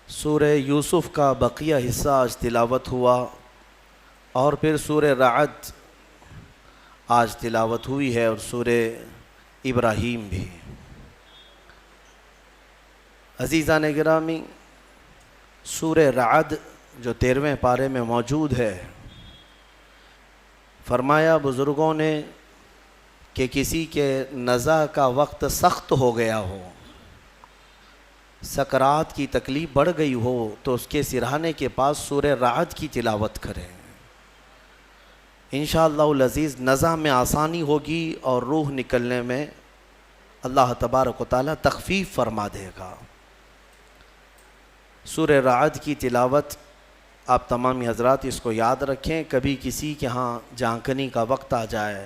سورہ یوسف کا بقیہ حصہ آج تلاوت ہوا اور پھر سورہ رعد آج تلاوت ہوئی ہے اور سورہ ابراہیم بھی۔ عزیزان گرامی، سورہ رعد جو 13ویں پارے میں موجود ہے، فرمایا بزرگوں نے کہ کسی کے نزع کا وقت سخت ہو گیا ہو، سکرات کی تکلیف بڑھ گئی ہو، تو اس کے سرہانے کے پاس سورہ رعد کی تلاوت کریں۔ انشاءاللہ العزیز نزع میں آسانی ہوگی اور روح نکلنے میں اللہ تبارک و تعالیٰ تخفیف فرما دے گا۔ سورہ رعد کی تلاوت آپ تمامی حضرات اس کو یاد رکھیں، کبھی کسی کے ہاں جھانکنے کا وقت آ جائے،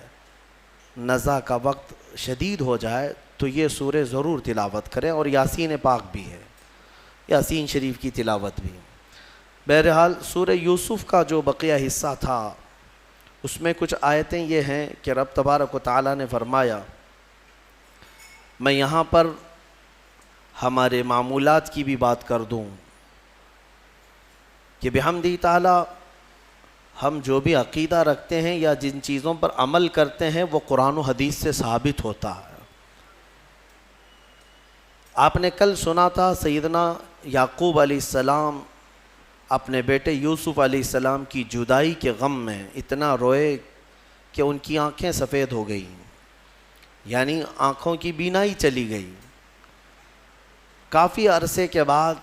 نزع کا وقت شدید ہو جائے تو یہ سورہ ضرور تلاوت کریں، اور یاسین پاک بھی ہے، یاسین شریف کی تلاوت بھی۔ بہرحال سورہ یوسف کا جو بقیہ حصہ تھا اس میں کچھ آیتیں یہ ہیں کہ رب تبارک و تعالیٰ نے فرمایا، میں یہاں پر ہمارے معمولات کی بھی بات کر دوں کہ بحمدہ تعالیٰ ہم جو بھی عقیدہ رکھتے ہیں یا جن چیزوں پر عمل کرتے ہیں وہ قرآن و حدیث سے ثابت ہوتا ہے۔ آپ نے کل سنا تھا سیدنا یعقوب علیہ السلام اپنے بیٹے یوسف علیہ السلام کی جدائی کے غم میں اتنا روئے کہ ان کی آنکھیں سفید ہو گئیں، یعنی آنکھوں کی بینائی چلی گئی۔ کافی عرصے کے بعد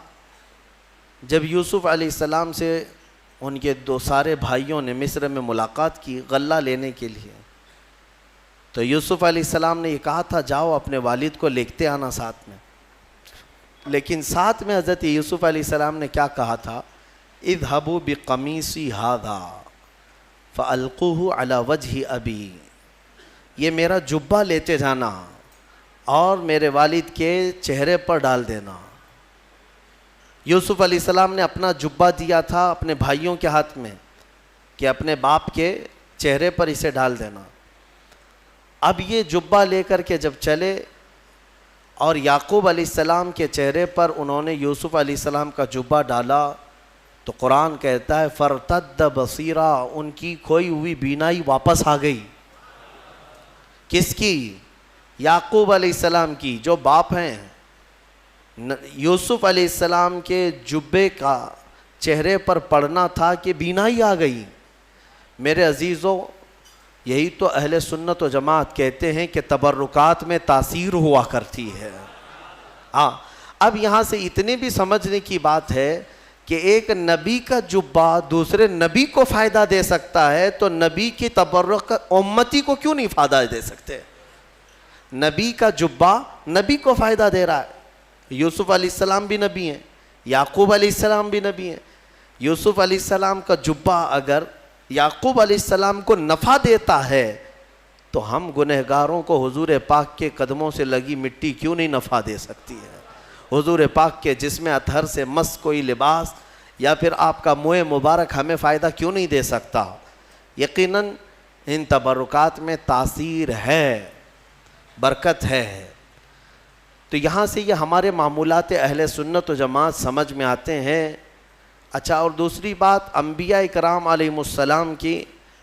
جب یوسف علیہ السلام سے ان کے دو سارے بھائیوں نے مصر میں ملاقات کی غلہ لینے کے لیے، تو یوسف علیہ السلام نے یہ کہا تھا جاؤ اپنے والد کو لکھتے آنا ساتھ میں، لیکن ساتھ میں حضرت یوسف علیہ السلام نے کیا کہا تھا، اذهبوا بقمیصی ھذا فالقوہ علی وجہ ابی، یہ میرا جبہ لیتے جانا اور میرے والد کے چہرے پر ڈال دینا۔ یوسف علیہ السلام نے اپنا جبہ دیا تھا اپنے بھائیوں کے ہاتھ میں کہ اپنے باپ کے چہرے پر اسے ڈال دینا۔ اب یہ جبہ لے کر کے جب چلے اور یعقوب علیہ السلام کے چہرے پر انہوں نے یوسف علیہ السلام کا جبہ ڈالا تو قرآن کہتا ہے فرتد بصیرا، ان کی کھوئی ہوئی بینائی واپس آ گئی۔ کس کی؟ یعقوب علیہ السلام کی، جو باپ ہیں۔ یوسف علیہ السلام کے جبے کا چہرے پر پڑنا تھا کہ بینائی آ گئی۔ میرے عزیزوں، یہی تو اہل سنت و جماعت کہتے ہیں کہ تبرکات میں تاثیر ہوا کرتی ہے۔ اب یہاں سے اتنی بھی سمجھنے کی بات ہے کہ ایک نبی کا جبہ دوسرے نبی کو فائدہ دے سکتا ہے، تو نبی کی تبرک امتی کو کیوں نہیں فائدہ دے سکتے؟ نبی کا جبہ نبی کو فائدہ دے رہا ہے۔ یوسف علیہ السلام بھی نبی ہیں، یعقوب علیہ السلام بھی نبی ہیں۔ یوسف علیہ السلام کا جبہ اگر یعقوب علیہ السلام کو نفع دیتا ہے تو ہم گنہگاروں کو حضور پاک کے قدموں سے لگی مٹی کیوں نہیں نفع دے سکتی ہے؟ حضور پاک کے جسم اطہر سے مس کوئی لباس یا پھر آپ کا منہ مبارک ہمیں فائدہ کیوں نہیں دے سکتا؟ یقیناً ان تبرکات میں تاثیر ہے، برکت ہے۔ تو یہاں سے یہ ہمارے معمولات اہل سنت و جماعت سمجھ میں آتے ہیں۔ اچھا، اور دوسری بات، انبیاء کرام علیہ السلام کی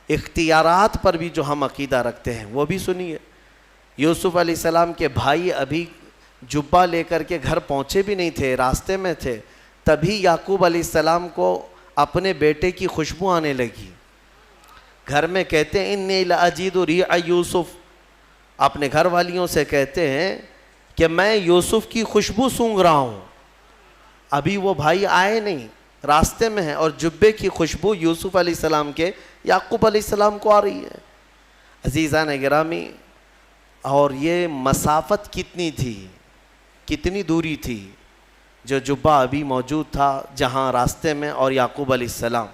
اختیارات پر بھی جو ہم عقیدہ رکھتے ہیں وہ بھی سنیے۔ یوسف علیہ السلام کے بھائی ابھی جبہ لے کر کے گھر پہنچے بھی نہیں تھے، راستے میں تھے، تبھی یعقوب علیہ السلام کو اپنے بیٹے کی خوشبو آنے لگی۔ گھر میں کہتے ہیں انی لاجد ریح یوسف، اپنے گھر والیوں سے کہتے ہیں کہ میں یوسف کی خوشبو سونگھ رہا ہوں۔ ابھی وہ بھائی آئے نہیں، راستے میں ہیں، اور جبے کی خوشبو یوسف علیہ السلام کے یعقوب علیہ السلام کو آ رہی ہے۔ عزیزان گرامی، اور یہ مسافت کتنی تھی، کتنی دوری تھی جو جبہ ابھی موجود تھا جہاں راستے میں، اور یعقوب علیہ السلام،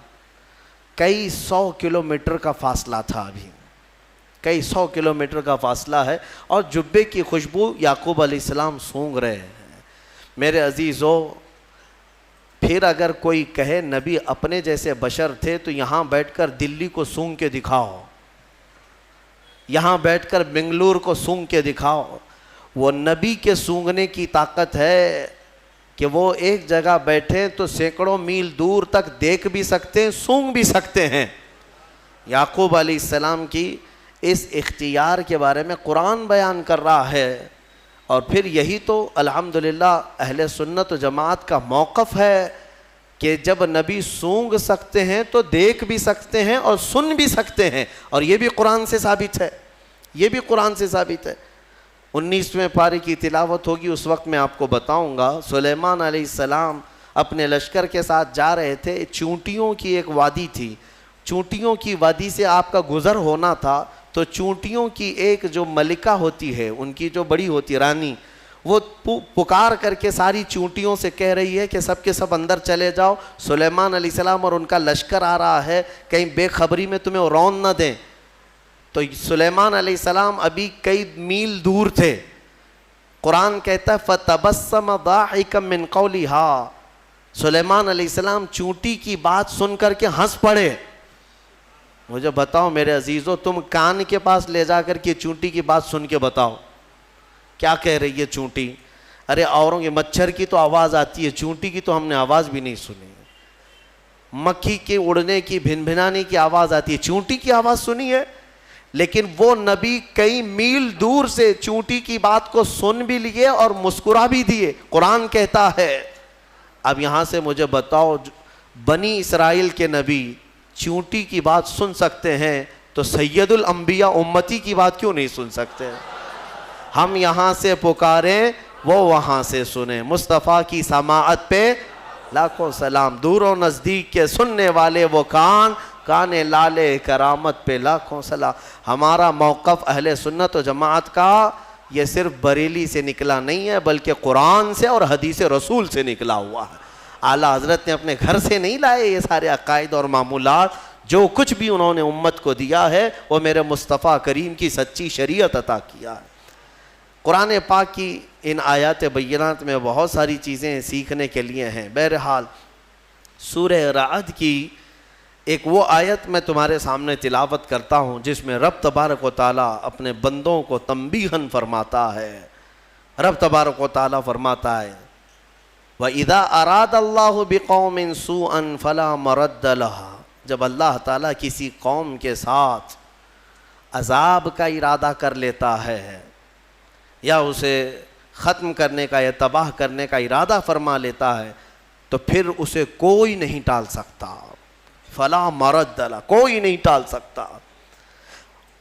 کئی 100 کلومیٹر کا فاصلہ تھا، ابھی کئی 100 کلومیٹر کا فاصلہ ہے، اور جبے کی خوشبو یعقوب علیہ السلام سونگھ رہے ہیں۔ میرے عزیزو، پھر اگر کوئی کہے نبی اپنے جیسے بشر تھے تو یہاں بیٹھ کر دلی کو سونگھ کے دکھاؤ، یہاں بیٹھ کر بنگلور کو سونگھ کے دکھاؤ، وہ نبی کے سونگھنے کی طاقت ہے کہ وہ ایک جگہ بیٹھے تو سینکڑوں میل دور تک دیکھ بھی سکتے ہیں، سونگ بھی سکتے ہیں۔ یعقوب علیہ السلام کی اس اختیار کے بارے میں قرآن بیان کر رہا ہے، اور پھر یہی تو الحمدللہ اہل سنت و جماعت کا موقف ہے کہ جب نبی سونگ سکتے ہیں تو دیکھ بھی سکتے ہیں اور سن بھی سکتے ہیں، اور یہ بھی قرآن سے ثابت ہے، یہ بھی قرآن سے ثابت ہے۔ 19ویں پارے کی تلاوت ہوگی، اس وقت میں آپ کو بتاؤں گا۔ سلیمان علیہ السلام اپنے لشکر کے ساتھ جا رہے تھے، چونٹیوں کی ایک وادی تھی، چونٹیوں کی وادی سے آپ کا گزر ہونا تھا، تو چونٹیوں کی ایک جو ملکہ ہوتی ہے، ان کی جو بڑی ہوتی رانی، وہ پکار کر کے ساری چونٹیوں سے کہہ رہی ہے کہ سب کے سب اندر چلے جاؤ، سلیمان علیہ السلام اور ان کا لشکر آ رہا ہے، کہیں بے خبری میں تمہیں رون نہ دیں۔ تو سلیمان علیہ السلام ابھی کئی میل دور تھے۔ قرآن کہتا ہے فَتَبَسَّمَ ضَاحِكًا مِّن قَوْلِهَا، سلیمان علیہ السلام چونٹی کی بات سن کر کے ہنس پڑے۔ مجھے بتاؤ میرے عزیزو، تم کان کے پاس لے جا کر کے چونٹی کی بات سن کے بتاؤ کیا کہہ رہی ہے چونٹی؟ ارے اوروں کے مچھر کی تو آواز آتی ہے، چونٹی کی تو ہم نے آواز بھی نہیں سنی۔ مکھی کے اڑنے کی، بھن بھنانے کی آواز آتی ہے، چونٹی کی آواز سنی ہے؟ لیکن وہ نبی کئی میل دور سے چونٹی کی بات کو سن بھی لیے اور مسکرا بھی دیے۔ قرآن کہتا ہے، اب یہاں سے مجھے بتاؤ، بنی اسرائیل کے نبی چونٹی کی بات سن سکتے ہیں تو سید الانبیاء امتی کی بات کیوں نہیں سن سکتے؟ ہم یہاں سے پکاریں، وہ وہاں سے سنیں۔ مصطفیٰ کی سماعت پہ لاکھوں سلام، دور و نزدیک کے سننے والے وہ کان لالے کرامت پہ لاکھوں سلام۔ ہمارا موقف اہل سنت و جماعت کا یہ صرف بریلی سے نکلا نہیں ہے، بلکہ قرآن سے اور حدیث رسول سے نکلا ہوا ہے۔ اعلیٰ حضرت نے اپنے گھر سے نہیں لائے یہ سارے عقائد اور معمولات، جو کچھ بھی انہوں نے امت کو دیا ہے وہ میرے مصطفیٰ کریم کی سچی شریعت عطا کیا ہے۔ قرآن پاک کی ان آیات بینات میں بہت ساری چیزیں سیکھنے کے لیے ہیں۔ بہرحال سورہ رعد کی ایک وہ آیت میں تمہارے سامنے تلاوت کرتا ہوں جس میں رب تبارک و تعالیٰ اپنے بندوں کو تنبیہاً فرماتا ہے۔ رب تبارک و تعالیٰ فرماتا ہے وَإِذَا أَرَادَ اللَّهُ بِقَوْمٍ سُوءًا فَلَا مَرَدَّ لَهَا، جب اللہ تعالیٰ کسی قوم کے ساتھ عذاب کا ارادہ کر لیتا ہے یا اسے ختم کرنے کا یا تباہ کرنے کا ارادہ فرما لیتا ہے تو پھر اسے کوئی نہیں ٹال سکتا۔ فلا مرد لہ، کوئی نہیں ٹال سکتا۔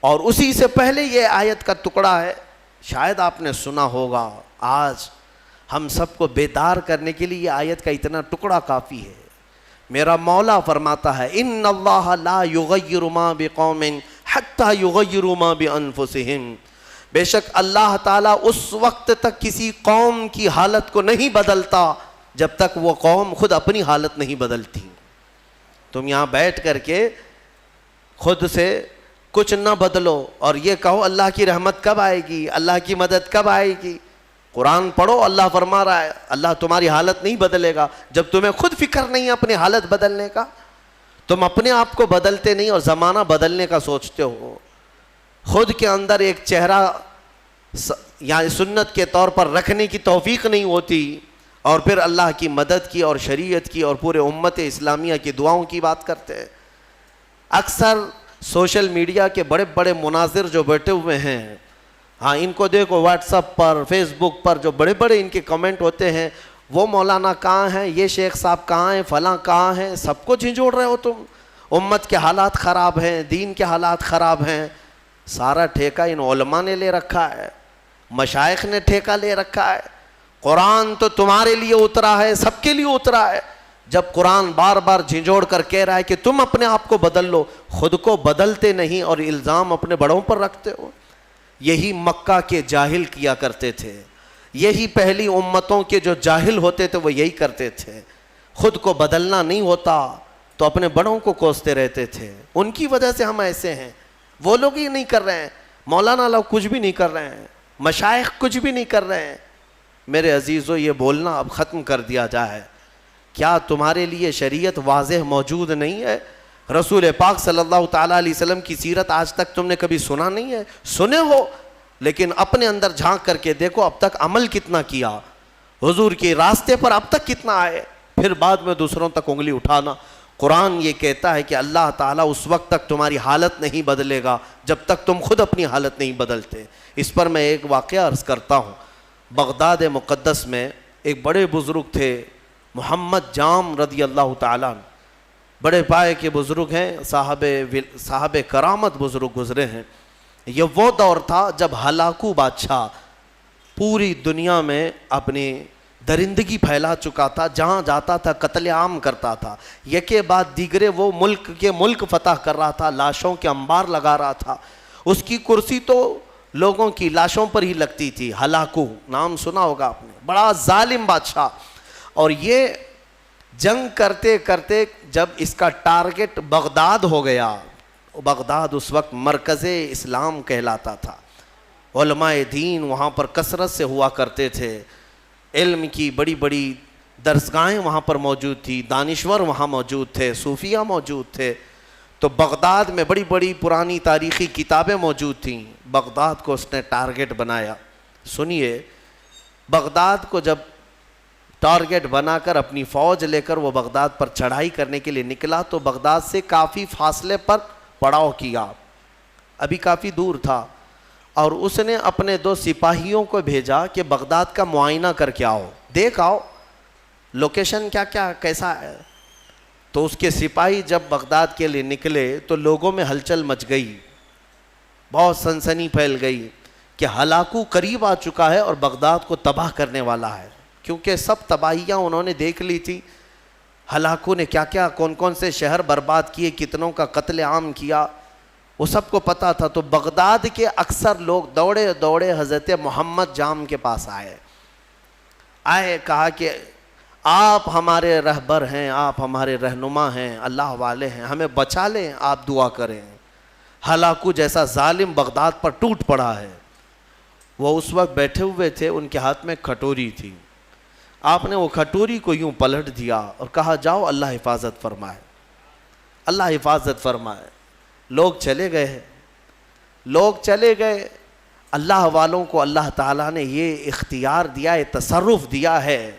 اور اسی سے پہلے یہ آیت کا ٹکڑا ہے، شاید آپ نے سنا ہوگا، آج ہم سب کو بیدار کرنے کے لیے یہ آیت کا اتنا ٹکڑا کافی ہے۔ میرا مولا فرماتا ہے ان اللہ لا یغیر ما بقوم حتی یغیروا ما بانفسہم، بے شک اللہ تعالیٰ اس وقت تک کسی قوم کی حالت کو نہیں بدلتا جب تک وہ قوم خود اپنی حالت نہیں بدلتی۔ تم یہاں بیٹھ کر کے خود سے کچھ نہ بدلو اور یہ کہو اللہ کی رحمت کب آئے گی، اللہ کی مدد کب آئے گی۔ قرآن پڑھو، اللہ فرما رہا ہے اللہ تمہاری حالت نہیں بدلے گا جب تمہیں خود فکر نہیں ہے اپنی حالت بدلنے کا۔ تم اپنے آپ کو بدلتے نہیں اور زمانہ بدلنے کا سوچتے ہو۔ خود کے اندر ایک چہرہ یعنی سنت کے طور پر رکھنے کی توفیق نہیں ہوتی، اور پھر اللہ کی مدد کی اور شریعت کی اور پورے امت اسلامیہ کی دعاؤں کی بات کرتے ہیں۔ اکثر سوشل میڈیا کے بڑے بڑے مناظر جو بیٹھے ہوئے ہیں، ہاں ان کو دیکھو واٹس ایپ پر، فیس بک پر جو بڑے بڑے ان کے کمنٹ ہوتے ہیں، وہ مولانا کہاں ہیں، یہ شیخ صاحب کہاں ہیں، فلاں کہاں ہیں، سب کو جھنجھوڑ رہے ہو تم۔ امت کے حالات خراب ہیں، دین کے حالات خراب ہیں، سارا ٹھیکہ ان علماء نے لے رکھا ہے، مشائخ نے ٹھیکہ لے رکھا ہے۔ قرآن تو تمہارے لیے اترا ہے، سب کے لیے اترا ہے۔ جب قرآن بار بار جھنجھوڑ کر کہہ رہا ہے کہ تم اپنے آپ کو بدل لو، خود کو بدلتے نہیں اور الزام اپنے بڑوں پر رکھتے ہو۔ یہی مکہ کے جاہل کیا کرتے تھے، یہی پہلی امتوں کے جو جاہل ہوتے تھے وہ یہی کرتے تھے۔ خود کو بدلنا نہیں ہوتا تو اپنے بڑوں کو کوستے رہتے تھے، ان کی وجہ سے ہم ایسے ہیں۔ وہ لوگ ہی نہیں کر رہے ہیں، مولانا لوگ کچھ بھی نہیں کر رہے ہیں، مشائخ کچھ بھی نہیں کر رہے ہیں۔ میرے عزیزو، یہ بولنا اب ختم کر دیا جائے۔ کیا تمہارے لیے شریعت واضح موجود نہیں ہے؟ رسول پاک صلی اللہ تعالیٰ علیہ وسلم کی سیرت آج تک تم نے کبھی سنا نہیں ہے؟ سنے ہو، لیکن اپنے اندر جھانک کر کے دیکھو اب تک عمل کتنا کیا۔ حضور کے راستے پر اب تک کتنا آئے، پھر بعد میں دوسروں تک انگلی اٹھانا۔ قرآن یہ کہتا ہے کہ اللہ تعالیٰ اس وقت تک تمہاری حالت نہیں بدلے گا جب تک تم خود اپنی حالت نہیں بدلتے۔ اس پر میں ایک واقعہ عرض کرتا ہوں۔ بغداد مقدس میں ایک بڑے بزرگ تھے، محمد جام رضی اللہ تعالیٰ عنہ، بڑے پائے کے بزرگ ہیں، صاحب کرامت بزرگ گزرے ہیں۔ یہ وہ دور تھا جب ہلاکو بادشاہ پوری دنیا میں اپنی درندگی پھیلا چکا تھا، جہاں جاتا تھا قتل عام کرتا تھا، یکے بعد دیگرے وہ ملک فتح کر رہا تھا، لاشوں کے انبار لگا رہا تھا۔ اس کی کرسی تو لوگوں کی لاشوں پر ہی لگتی تھی۔ ہلاکو نام سنا ہوگا آپ نے، بڑا ظالم بادشاہ۔ اور یہ جنگ کرتے کرتے جب اس کا ٹارگٹ بغداد ہو گیا، بغداد اس وقت مرکز اسلام کہلاتا تھا، علماء دین وہاں پر کثرت سے ہوا کرتے تھے، علم کی بڑی بڑی درسگاہیں وہاں پر موجود تھی، دانشور وہاں موجود تھے، صوفیہ موجود تھے۔ تو بغداد میں بڑی بڑی پرانی تاریخی کتابیں موجود تھیں۔ بغداد کو اس نے ٹارگٹ بنایا۔ سنیے، بغداد کو جب ٹارگٹ بنا کر اپنی فوج لے کر وہ بغداد پر چڑھائی کرنے کے لیے نکلا تو بغداد سے کافی فاصلے پر پڑاؤ کیا، ابھی کافی دور تھا، اور اس نے اپنے 2 سپاہیوں کو بھیجا کہ بغداد کا معائنہ کر کے آؤ، دیکھ آؤ لوکیشن کیا کیسا ہے۔ تو اس کے سپاہی جب بغداد کے لیے نکلے تو لوگوں میں ہلچل مچ گئی، بہت سنسنی پھیل گئی کہ ہلاکو قریب آ چکا ہے اور بغداد کو تباہ کرنے والا ہے، کیونکہ سب تباہیاں انہوں نے دیکھ لی تھی۔ ہلاکو نے کیا کون سے شہر برباد کیے، کتنوں کا قتل عام کیا، وہ سب کو پتا تھا۔ تو بغداد کے اکثر لوگ دوڑے دوڑے حضرت محمد جام کے پاس آئے، کہا کہ آپ ہمارے رہبر ہیں، آپ ہمارے رہنما ہیں، اللہ والے ہیں، ہمیں بچا لیں، آپ دعا کریں۔ ہلاکو جیسا ظالم بغداد پر ٹوٹ پڑا ہے۔ وہ اس وقت بیٹھے ہوئے تھے، ان کے ہاتھ میں کھٹوری تھی۔ آپ نے وہ کھٹوری کو یوں پلٹ دیا اور کہا جاؤ اللہ حفاظت فرمائے، اللہ حفاظت فرمائے۔ لوگ چلے گئے۔ اللہ والوں کو اللہ تعالیٰ نے یہ اختیار دیا ہے، تصرف دیا ہے،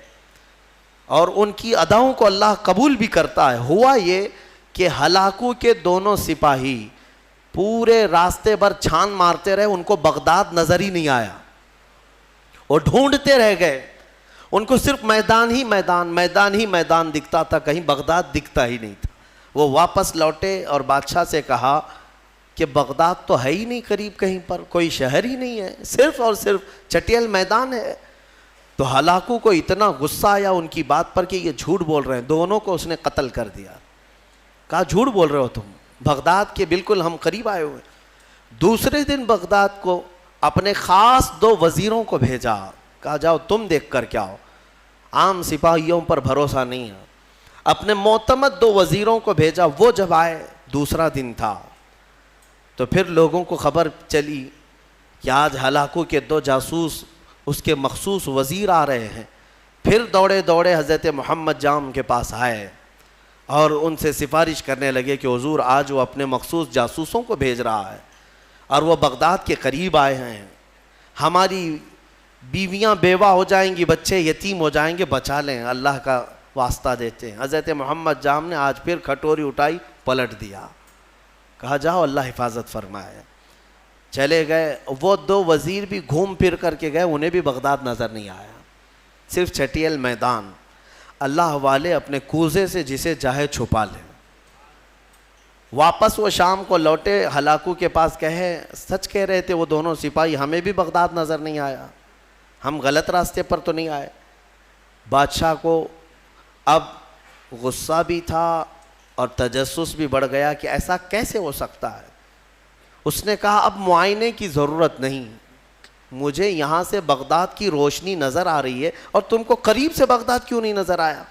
اور ان کی اداؤں کو اللہ قبول بھی کرتا ہے۔ ہوا یہ کہ ہلاکو کے دونوں سپاہی پورے راستے بھر چھان مارتے رہے، ان کو بغداد نظر ہی نہیں آیا، وہ ڈھونڈتے رہ گئے، ان کو صرف میدان ہی میدان دکھتا تھا، کہیں بغداد دکھتا ہی نہیں تھا۔ وہ واپس لوٹے اور بادشاہ سے کہا کہ بغداد تو ہے ہی نہیں قریب، کہیں پر کوئی شہر ہی نہیں ہے، صرف اور صرف چٹیل میدان ہے۔ تو ہلاکو کو اتنا غصہ آیا ان کی بات پر کہ یہ جھوٹ بول رہے ہیں، دونوں کو اس نے قتل کر دیا۔ کہا جھوٹ بول رہے ہو تم، بغداد کے بالکل ہم قریب آئے ہوئے۔ دوسرے دن بغداد کو اپنے خاص 2 وزیروں کو بھیجا، کہا جاؤ تم دیکھ کر کے آؤ، عام سپاہیوں پر بھروسہ نہیں ہے۔ اپنے معتمد 2 وزیروں کو بھیجا، وہ جب آئے، دوسرا دن تھا، تو پھر لوگوں کو خبر چلی کہ آج ہلاکو کے 2 جاسوس اس کے مخصوص وزیر آ رہے ہیں۔ پھر دوڑے دوڑے حضرت محمد جام کے پاس آئے اور ان سے سفارش کرنے لگے کہ حضور آج وہ اپنے مخصوص جاسوسوں کو بھیج رہا ہے اور وہ بغداد کے قریب آئے ہیں، ہماری بیویاں بیوہ ہو جائیں گی، بچے یتیم ہو جائیں گے، بچا لیں، اللہ کا واسطہ دیتے ہیں۔ حضرت محمد جام نے آج پھر کھٹوری اٹھائی، پلٹ دیا، کہا جاؤ اللہ حفاظت فرمائے۔ چلے گئے، وہ 2 وزیر بھی گھوم پھر کر کے گئے، انہیں بھی بغداد نظر نہیں آیا، صرف چٹیل میدان۔ اللہ والے اپنے کوزے سے جسے چاہے چھپا لیں۔ واپس وہ شام کو لوٹے، ہلاکو کے پاس کہے سچ کہہ رہے تھے وہ دونوں سپاہی، ہمیں بھی بغداد نظر نہیں آیا، ہم غلط راستے پر تو نہیں آئے۔ بادشاہ کو اب غصہ بھی تھا اور تجسس بھی بڑھ گیا کہ ایسا کیسے ہو سکتا ہے۔ اس نے کہا اب معائنے کی ضرورت نہیں، مجھے یہاں سے بغداد کی روشنی نظر آ رہی ہے اور تم کو قریب سے بغداد کیوں نہیں نظر آیا؟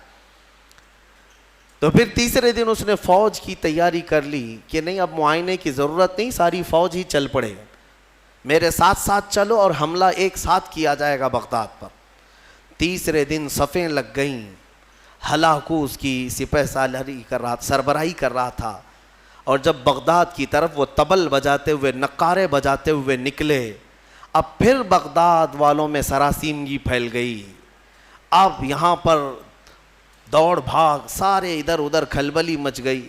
تو پھر تیسرے دن اس نے فوج کی تیاری کر لی کہ نہیں اب معائنے کی ضرورت نہیں، ساری فوج ہی چل پڑے، میرے ساتھ ساتھ چلو اور حملہ ایک ساتھ کیا جائے گا بغداد پر۔ تیسرے دن صفیں لگ گئیں، ہلاکو اس کی سپہ سالاری کر رہا، سربراہی کر رہا تھا، اور جب بغداد کی طرف وہ طبل بجاتے ہوئے، نقارے بجاتے ہوئے نکلے، اب پھر بغداد والوں میں سراسیمگی پھیل گئی۔ اب یہاں پر دوڑ بھاگ، سارے ادھر ادھر کھلبلی مچ گئی.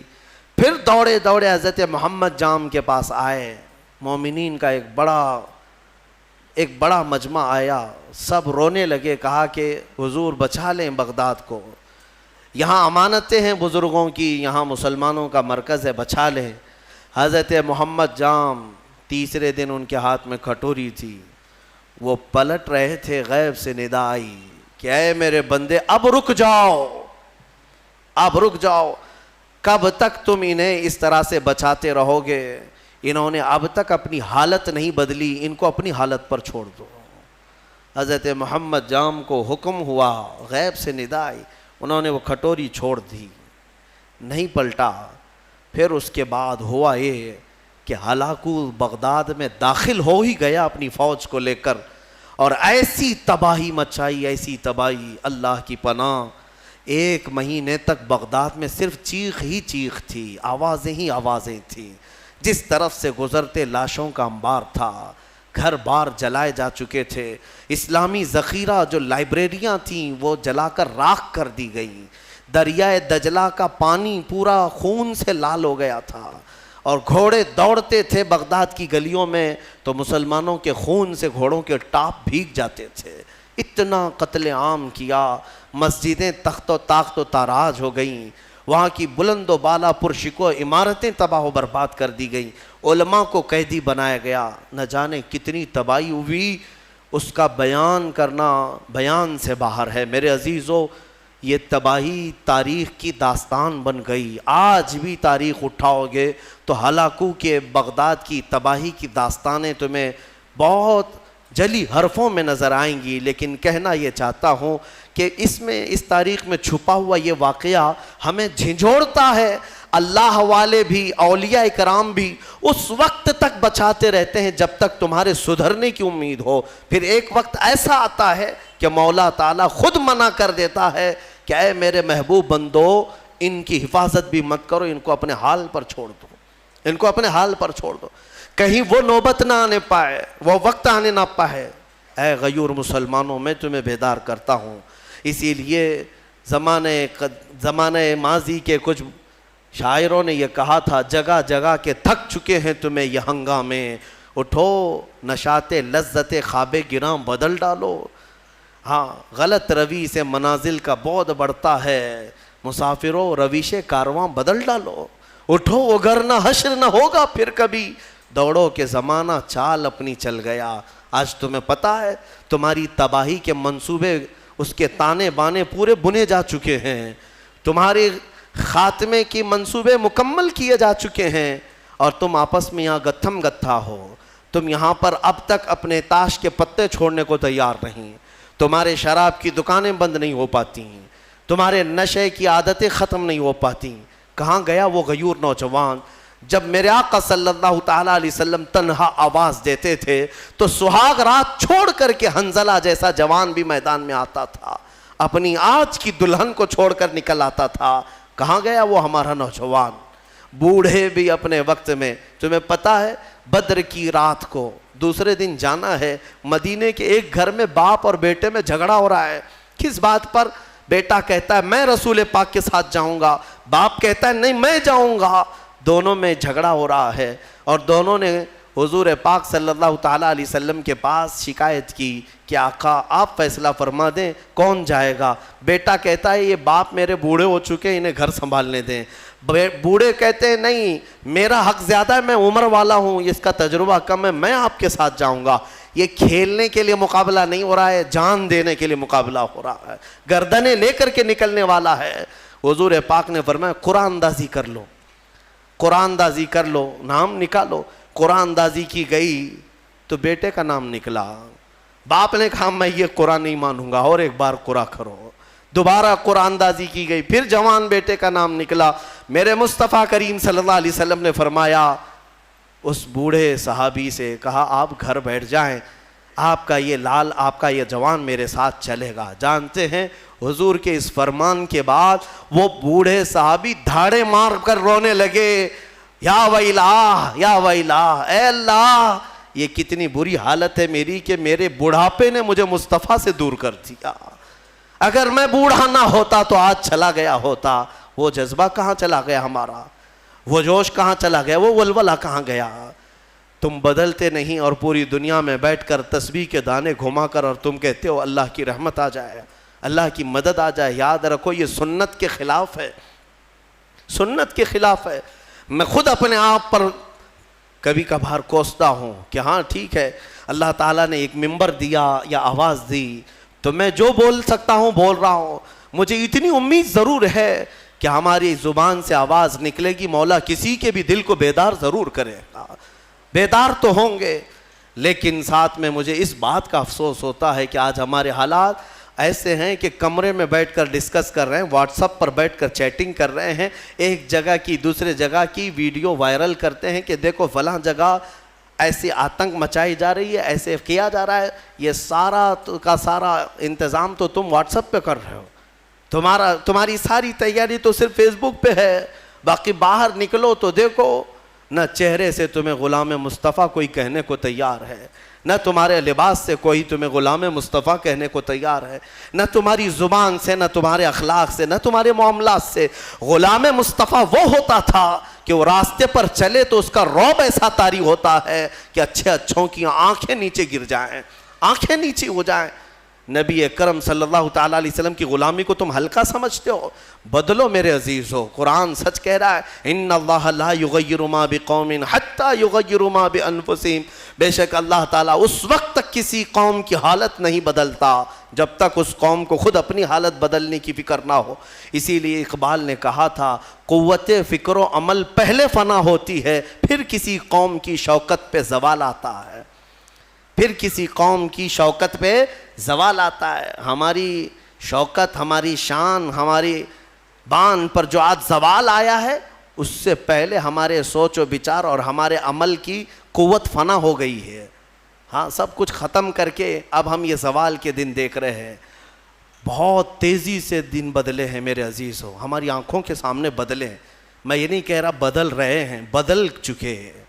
پھر دوڑے دوڑے حضرت محمد جام کے پاس آئے. مومنین کا ایک بڑا مجمع آیا، سب رونے لگے. کہا کہ حضور بچا لیں بغداد کو، یہاں امانتیں ہیں بزرگوں کی، یہاں مسلمانوں کا مرکز ہے، بچا لیں. حضرت محمد جام تیسرے دن ان کے ہاتھ میں کھٹوری تھی، وہ پلٹ رہے تھے، غیب سے ندا آئی کہ اے میرے بندے اب رک جاؤ، اب رک جاؤ. کب تک تم انہیں اس طرح سے بچاتے رہو گے؟ انہوں نے اب تک اپنی حالت نہیں بدلی، ان کو اپنی حالت پر چھوڑ دو. حضرت محمد جام کو حکم ہوا، غیب سے ندا آئی، انہوں نے وہ کھٹوری چھوڑ دی، نہیں پلٹا. پھر اس کے بعد ہوا یہ کہ ہلاکو بغداد میں داخل ہو ہی گیا اپنی فوج کو لے کر، اور ایسی تباہی مچائی، ایسی تباہی، اللہ کی پناہ. 1 مہینے تک بغداد میں صرف چیخ ہی چیخ تھی، آوازیں ہی آوازیں تھیں. جس طرف سے گزرتے لاشوں کا انبار تھا، گھر بار جلائے جا چکے تھے. اسلامی ذخیرہ جو لائبریریاں تھیں وہ جلا کر راکھ کر دی گئیں. دریائے دجلہ کا پانی پورا خون سے لال ہو گیا تھا، اور گھوڑے دوڑتے تھے بغداد کی گلیوں میں تو مسلمانوں کے خون سے گھوڑوں کے ٹاپ بھیگ جاتے تھے. اتنا قتل عام کیا، مسجدیں تخت و طاقت و تاراج ہو گئیں، وہاں کی بلند و بالا پرشکو عمارتیں تباہ و برباد کر دی گئیں، علماء کو قیدی بنایا گیا. نہ جانے کتنی تباہی ہوئی، اس کا بیان کرنا بیان سے باہر ہے. میرے عزیزو، یہ تباہی تاریخ کی داستان بن گئی. آج بھی تاریخ اٹھاؤ گے تو ہلاکو کے بغداد کی تباہی کی داستانیں تمہیں بہت جلی حرفوں میں نظر آئیں گی. لیکن کہنا یہ چاہتا ہوں کہ اس تاریخ میں چھپا ہوا یہ واقعہ ہمیں جھنجھوڑتا ہے. اللہ والے بھی، اولیاء کرام بھی اس وقت تک بچاتے رہتے ہیں جب تک تمہارے سدھرنے کی امید ہو. پھر ایک وقت ایسا آتا ہے کہ مولا تعالیٰ خود منع کر دیتا ہے کہ اے میرے محبوب بندو، ان کی حفاظت بھی مت کرو، ان کو اپنے حال پر چھوڑ دو، ان کو اپنے حال پر چھوڑ دو، کہیں وہ نوبت نہ آنے پائے، وہ وقت آنے نہ پائے. اے غیور مسلمانوں، میں تمہیں بیدار کرتا ہوں. اسی لیے زمانہ ماضی کے کچھ شاعروں نے یہ کہا تھا، جگہ جگہ کے تھک چکے ہیں تمہیں یہ ہنگامے، اٹھو نشاط لذت خواب گراں بدل ڈالو. ہاں، غلط روی سے منازل کا بعد بڑھتا ہے، مسافروں رویش کارواں بدل ڈالو. اٹھو وگرنہ حشر نہ ہوگا پھر کبھی، دوڑو کہ زمانہ چال اپنی چل گیا. آج تمہیں پتہ ہے تمہاری تباہی کے منصوبے، اس کے تانے بانے پورے بنے جا چکے ہیں، تمہارے خاتمے کی منصوبے مکمل کیے جا چکے ہیں، اور تم آپس میں یہاں گتھم گتھا ہو. تم یہاں پر اب تک اپنے تاش کے پتے چھوڑنے کو تیار نہیں، تمہارے شراب کی دکانیں بند نہیں ہو پاتی، تمہارے نشے کی عادتیں ختم نہیں ہو پاتی. کہاں گیا وہ غیور نوجوان؟ جب میرے آقا صلی اللہ تعالیٰ علیہ وسلم تنہا آواز دیتے تھے تو سہاگ رات چھوڑ کر کے حنظلہ جیسا جوان بھی میدان میں آتا تھا، اپنی آج کی دلہن کو چھوڑ کر نکل آتا تھا. کہاں گیا وہ ہمارا نوجوان؟ بوڑھے بھی اپنے وقت میں، تمہیں پتہ ہے بدر کی رات کو دوسرے دن جانا ہے، مدینے کے ایک گھر میں باپ اور بیٹے میں جھگڑا ہو رہا ہے. کس بات پر؟ بیٹا کہتا ہے میں رسول پاک کے ساتھ جاؤں گا، باپ کہتا ہے نہیں میں جاؤں گا. دونوں میں جھگڑا ہو رہا ہے، اور دونوں نے حضور پاک صلی اللہ تعالیٰ علیہ وسلم کے پاس شکایت کی کہ آقا آپ فیصلہ فرما دیں کون جائے گا. بیٹا کہتا ہے یہ باپ میرے بوڑھے ہو چکے ہیں، انہیں گھر سنبھالنے دیں. بوڑھے کہتے ہیں نہیں میرا حق زیادہ ہے، میں عمر والا ہوں، اس کا تجربہ کم ہے، میں آپ کے ساتھ جاؤں گا. یہ کھیلنے کے لیے مقابلہ نہیں ہو رہا ہے، جان دینے کے لیے مقابلہ ہو رہا ہے، گردنیں لے کر کے نکلنے والا ہے. حضور پاک نے فرمایا قرآن اندازی کر لو، قرآن اندازی کر لو، نام نکالو. قرآن اندازی کی گئی تو بیٹے کا نام نکلا. باپ نے کہا میں یہ قرآن نہیں مانوں گا، اور ایک بار قرآن کرو. دوبارہ قرآن اندازی کی گئی، پھر جوان بیٹے کا نام نکلا. میرے مصطفیٰ کریم صلی اللہ علیہ وسلم نے فرمایا، اس بوڑھے صحابی سے کہا آپ گھر بیٹھ جائیں، آپ کا یہ لال، آپ کا یہ جوان میرے ساتھ چلے گا. جانتے ہیں حضور کے اس فرمان کے بعد وہ بوڑھے صحابی دھاڑے مار کر رونے لگے، یا ویلا یا ویلا، اے اللہ یہ کتنی بری حالت ہے میری کہ میرے بڑھاپے نے مجھے مصطفیٰ سے دور کر دیا. اگر میں بوڑھا نہ ہوتا تو آج چلا گیا ہوتا. وہ جذبہ کہاں چلا گیا ہمارا؟ وہ جوش کہاں چلا گیا؟ وہ ولولہ کہاں گیا؟ تم بدلتے نہیں اور پوری دنیا میں بیٹھ کر تسبیح کے دانے گھما کر اور تم کہتے ہو اللہ کی رحمت آ جائے، اللہ کی مدد آ جائے. یاد رکھو یہ سنت کے خلاف ہے، سنت کے خلاف ہے. میں خود اپنے آپ پر کبھی کبھار کوستا ہوں کہ ہاں ٹھیک ہے، اللہ تعالیٰ نے ایک منبر دیا یا آواز دی تو میں جو بول سکتا ہوں بول رہا ہوں. مجھے اتنی امید ضرور ہے کہ ہماری زبان سے آواز نکلے گی، مولا کسی کے بھی دل کو بیدار ضرور کرے گا. بیدار تو ہوں گے، لیکن ساتھ میں مجھے اس بات کا افسوس ہوتا ہے کہ آج ہمارے حالات ایسے ہیں کہ کمرے میں بیٹھ کر ڈسکس کر رہے ہیں، واٹس ایپ پر بیٹھ کر چیٹنگ کر رہے ہیں، ایک جگہ کی دوسرے جگہ کی ویڈیو وائرل کرتے ہیں کہ دیکھو فلاں جگہ ایسی آتنک مچائی جا رہی ہے، ایسے کیا جا رہا ہے. یہ سارا کا سارا انتظام تو تم واٹس ایپ پہ کر رہے ہو، تمہاری ساری تیاری تو صرف فیس بک پہ ہے. باقی باہر نکلو تو دیکھو نہ چہرے سے تمہیں غلام مصطفیٰ کوئی کہنے کو تیار ہے، نہ تمہارے لباس سے کوئی تمہیں غلام مصطفیٰ کہنے کو تیار ہے، نہ تمہاری زبان سے، نہ تمہارے اخلاق سے، نہ تمہارے معاملات سے. غلام مصطفیٰ وہ ہوتا تھا کہ وہ راستے پر چلے تو اس کا رعب ایسا طاری ہوتا ہے کہ اچھے اچھوں کی آنکھیں نیچے گر جائیں، آنکھیں نیچے ہو جائیں. نبی اکرم صلی اللہ تعالیٰ علیہ وسلم کی غلامی کو تم ہلکا سمجھتے ہو؟ بدلو میرے عزیزو، قرآن سچ کہہ رہا ہے ان اللہ لا یغیر ما بقوم حتی یغیروا ما بانفسہم. بے شک اللہ تعالیٰ اس وقت تک کسی قوم کی حالت نہیں بدلتا جب تک اس قوم کو خود اپنی حالت بدلنے کی فکر نہ ہو. اسی لیے اقبال نے کہا تھا قوت فکر و عمل پہلے فنا ہوتی ہے، پھر کسی قوم کی شوکت پہ زوال آتا ہے، پھر کسی قوم کی شوکت پہ زوال آتا ہے. ہماری شوکت، ہماری شان، ہماری بان پر جو آج زوال آیا ہے اس سے پہلے ہمارے سوچ و بچار اور ہمارے عمل کی قوت فنا ہو گئی ہے. ہاں سب کچھ ختم کر کے اب ہم یہ زوال کے دن دیکھ رہے ہیں. بہت تیزی سے دن بدلے ہیں میرے عزیزو، ہماری آنکھوں کے سامنے بدلے ہیں. میں یہ نہیں کہہ رہا بدل رہے ہیں، بدل چکے ہیں.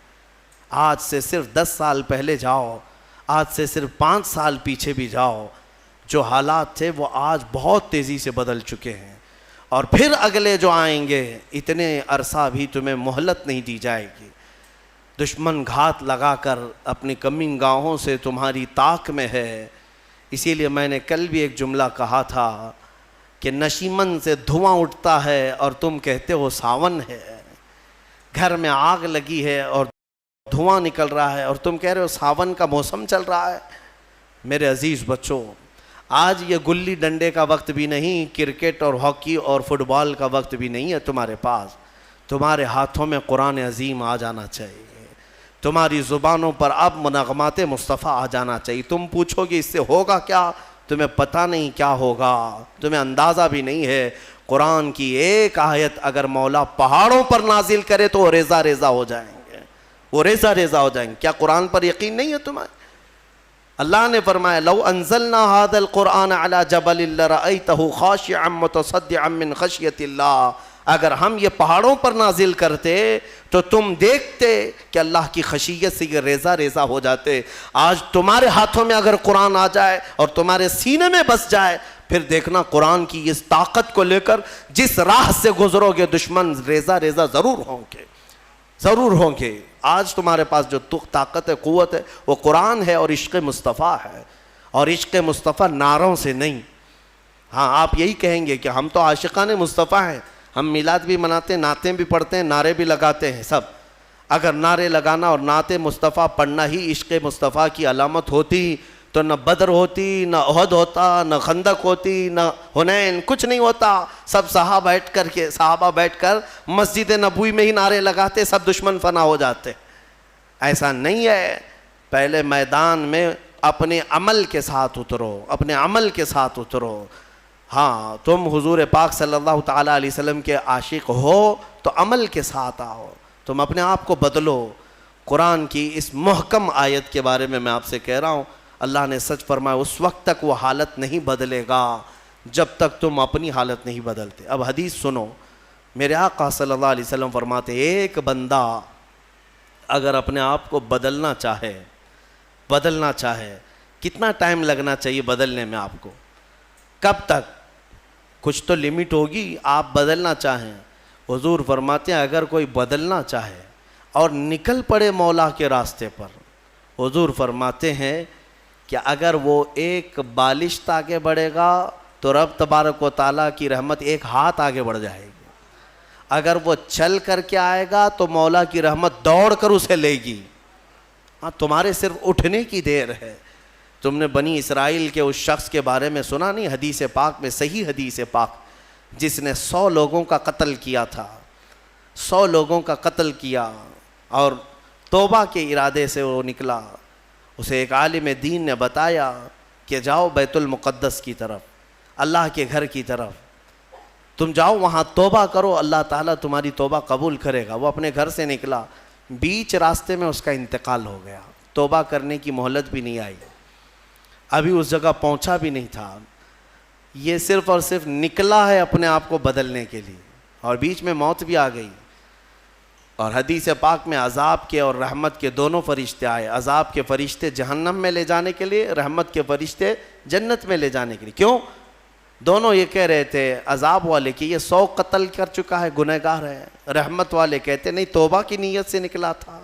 آج سے صرف 10 سال پہلے جاؤ، آج سے صرف 5 سال پیچھے بھی جاؤ، جو حالات تھے وہ آج بہت تیزی سے بدل چکے ہیں. اور پھر اگلے جو آئیں گے اتنے عرصہ بھی تمہیں مہلت نہیں دی جائے گی. دشمن گھات لگا کر اپنی کمین گاہوں سے تمہاری طاق میں ہے. اسی لیے میں نے کل بھی ایک جملہ کہا تھا کہ نشیمن سے دھواں اٹھتا ہے اور تم کہتے ہو ساون ہے. گھر میں آگ لگی ہے اور دھواں نکل رہا ہے اور تم کہہ رہے ہو ساون کا موسم چل رہا ہے. میرے عزیز بچوں، آج یہ گلی ڈنڈے کا وقت بھی نہیں، کرکٹ اور ہاکی اور فٹ بال کا وقت بھی نہیں ہے تمہارے پاس. تمہارے ہاتھوں میں قرآن عظیم آ جانا چاہیے، تمہاری زبانوں پر اب منغمات مصطفیٰ آ جانا چاہیے. تم پوچھو گے اس سے ہوگا کیا؟ تمہیں پتہ نہیں کیا ہوگا، تمہیں اندازہ بھی نہیں ہے. قرآن کی ایک آیت اگر مولا پہاڑوں پر نازل کرے تو وہ ریزہ ریزہ ہو جائیں گے، وہ ریزہ ریزہ ہو جائیں گے. کیا قرآن پر یقین نہیں ہے تمہیں؟ اللہ نے فرمایا لو انزلنا هذا القرآن على جبل لرأيته خاشعا متصدعا من خشیۃ اللہ. اگر ہم یہ پہاڑوں پر نازل کرتے تو تم دیکھتے کہ اللہ کی خشیت سے یہ ریزہ ریزہ ہو جاتے. آج تمہارے ہاتھوں میں اگر قرآن آ جائے اور تمہارے سینے میں بس جائے، پھر دیکھنا قرآن کی اس طاقت کو لے کر جس راہ سے گزرو گے دشمن ریزہ ریزہ ضرور ہوں گے، ضرور ہوں گے. آج تمہارے پاس جو طاقت ہے، قوت ہے، وہ قرآن ہے اور عشق مصطفیٰ ہے. اور عشق مصطفیٰ نعروں سے نہیں. ہاں آپ یہی کہیں گے کہ ہم تو عاشقان مصطفیٰ ہیں، ہم میلاد بھی مناتے ہیں، نعتیں بھی پڑھتے ہیں، نعرے بھی لگاتے ہیں سب. اگر نعرے لگانا اور نعت مصطفیٰ پڑھنا ہی عشق مصطفیٰ کی علامت ہوتی تو نہ بدر ہوتی، نہ احد ہوتا، نہ خندق ہوتی، نہ حنین، کچھ نہیں ہوتا. سب صحابہ بیٹھ کر مسجد نبوی میں ہی نعرے لگاتے، سب دشمن فنا ہو جاتے. ایسا نہیں ہے. پہلے میدان میں اپنے عمل کے ساتھ اترو، اپنے عمل کے ساتھ اترو. ہاں تم حضور پاک صلی اللہ تعالیٰ علیہ وسلم کے عاشق ہو تو عمل کے ساتھ آؤ، تم اپنے آپ کو بدلو. قرآن کی اس محکم آیت کے بارے میں آپ سے کہہ رہا ہوں، اللہ نے سچ فرمایا اس وقت تک وہ حالت نہیں بدلے گا جب تک تم اپنی حالت نہیں بدلتے. اب حدیث سنو. میرے آقا صلی اللہ علیہ وسلم فرماتے ایک بندہ اگر اپنے آپ کو بدلنا چاہے، کتنا ٹائم لگنا چاہیے بدلنے میں آپ کو؟ کب تک؟ کچھ تو لمٹ ہوگی. آپ بدلنا چاہیں, حضور فرماتے ہیں اگر کوئی بدلنا چاہے اور نکل پڑے مولا کے راستے پر, حضور فرماتے ہیں کہ اگر وہ ایک بالشت آگے بڑھے گا تو رب تبارک و تعالیٰ کی رحمت ایک ہاتھ آگے بڑھ جائے گی. اگر وہ چل کر کے آئے گا تو مولا کی رحمت دوڑ کر اسے لے گی. ہاں, تمہارے صرف اٹھنے کی دیر ہے. تم نے بنی اسرائیل کے اس شخص کے بارے میں سنا نہیں, حدیث پاک میں, صحیح حدیث پاک, جس نے 100 لوگوں کا قتل کیا تھا, 100 لوگوں کا قتل کیا اور توبہ کے ارادے سے وہ نکلا. اسے ایک عالم دین نے بتایا کہ جاؤ بیت المقدس کی طرف, اللہ کے گھر کی طرف, تم جاؤ وہاں توبہ کرو, اللہ تعالیٰ تمہاری توبہ قبول کرے گا. وہ اپنے گھر سے نکلا, بیچ راستے میں اس کا انتقال ہو گیا. توبہ کرنے کی مہلت بھی نہیں آئی, ابھی اس جگہ پہنچا بھی نہیں تھا. یہ صرف اور صرف نکلا ہے اپنے آپ کو بدلنے کے لیے, اور بیچ میں موت بھی آ گئی. اور حدیث پاک میں عذاب کے اور رحمت کے دونوں فرشتے آئے. عذاب کے فرشتے جہنم میں لے جانے کے لیے, رحمت کے فرشتے جنت میں لے جانے کے لیے. کیوں؟ دونوں یہ کہہ رہے تھے, عذاب والے کہ یہ 100 قتل کر چکا ہے, گنہگار ہے. رحمت والے کہتے نہیں, توبہ کی نیت سے نکلا تھا,